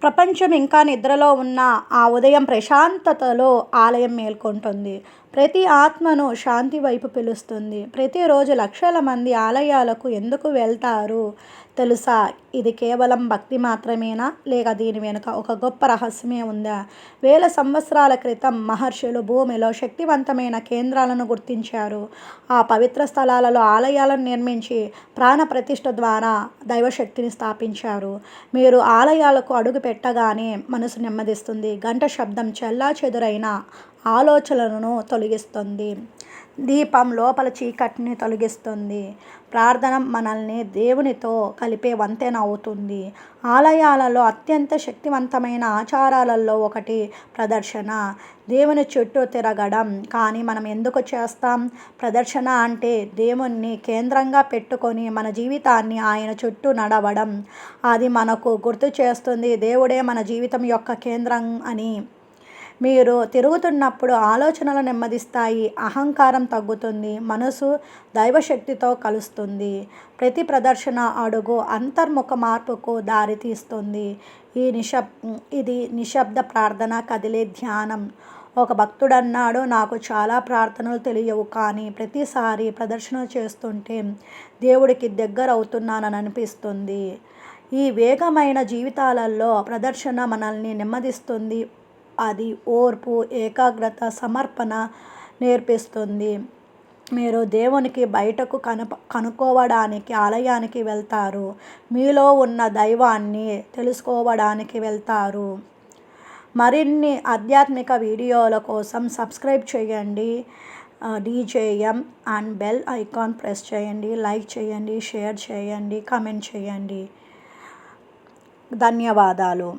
ప్రపంచం ఇంకా నిద్రలో ఉన్న ఆ ఉదయం ప్రశాంతతలో ఆలయం మేల్కొంటుంది. ప్రతి ఆత్మను శాంతి వైపు పిలుస్తుంది. ప్రతిరోజు లక్షల మంది ఆలయాలకు ఎందుకు వెళ్తారు తెలుసా? ఇది కేవలం భక్తి మాత్రమేనా? లేక దీని వెనుక ఒక గొప్ప రహస్యమే ఉందా? వేల సంవత్సరాల క్రితం మహర్షులు భూమిలో శక్తివంతమైన కేంద్రాలను గుర్తించారు. ఆ పవిత్ర స్థలాలలో ఆలయాలను నిర్మించి ప్రాణ ప్రతిష్ఠ ద్వారా దైవశక్తిని స్థాపించారు. మీరు ఆలయాలకు అడుగు పెట్టగానే మనసు నెమ్మదిస్తుంది. గంట శబ్దం చెల్లాచెదురైన ఆలోచనలను తొలగిస్తుంది. దీపం లోపల చీకటిని తొలగిస్తుంది. ప్రార్థన మనల్ని దేవునితో కలిపే వంతెన అవుతుంది. ఆలయాలలో అత్యంత శక్తివంతమైన ఆచారాలలో ఒకటి ప్రదర్శన. దేవుని చుట్టూ తిరగడం. కానీ మనం ఎందుకు చేస్తాం? ప్రదర్శన అంటే దేవుణ్ణి కేంద్రంగా పెట్టుకొని మన జీవితాన్ని ఆయన చుట్టూ నడవడం. అది మనకు గుర్తు చేస్తుంది దేవుడే మన జీవితం యొక్క కేంద్రం అని. మీరు తిరుగుతున్నప్పుడు ఆలోచనలు నెమ్మదిస్తాయి. అహంకారం తగ్గుతుంది. మనసు దైవశక్తితో కలుస్తుంది. ప్రతి ప్రదర్శన అడుగు అంతర్ముఖ మార్పుకు దారితీస్తుంది. ఇది నిశ్శబ్ద ప్రార్థన, కదిలే ధ్యానం. ఒక భక్తుడన్నాడు, నాకు చాలా ప్రార్థనలు తెలియవు, కానీ ప్రతిసారి ప్రదర్శన చేస్తుంటే దేవుడికి దగ్గర అవుతున్నానని అనిపిస్తుంది. ఈ వేగమైన జీవితాలలో ప్రదర్శన మనల్ని నెమ్మదిస్తుంది. అది ఓర్పు, ఏకాగ్రత, సమర్పణ నేర్పిస్తుంది. మీరు దేవునికి బయటకు కనుక్కోవడానికి ఆలయానికి వెళ్తారు. మీలో ఉన్న దైవాన్ని తెలుసుకోవడానికి వెళ్తారు. మరిన్ని ఆధ్యాత్మిక వీడియోల కోసం సబ్స్క్రైబ్ చేయండి. DJM and bell icon press చేయండి. లైక్ చేయండి, షేర్ చేయండి, కామెంట్ చేయండి. ధన్యవాదాలు.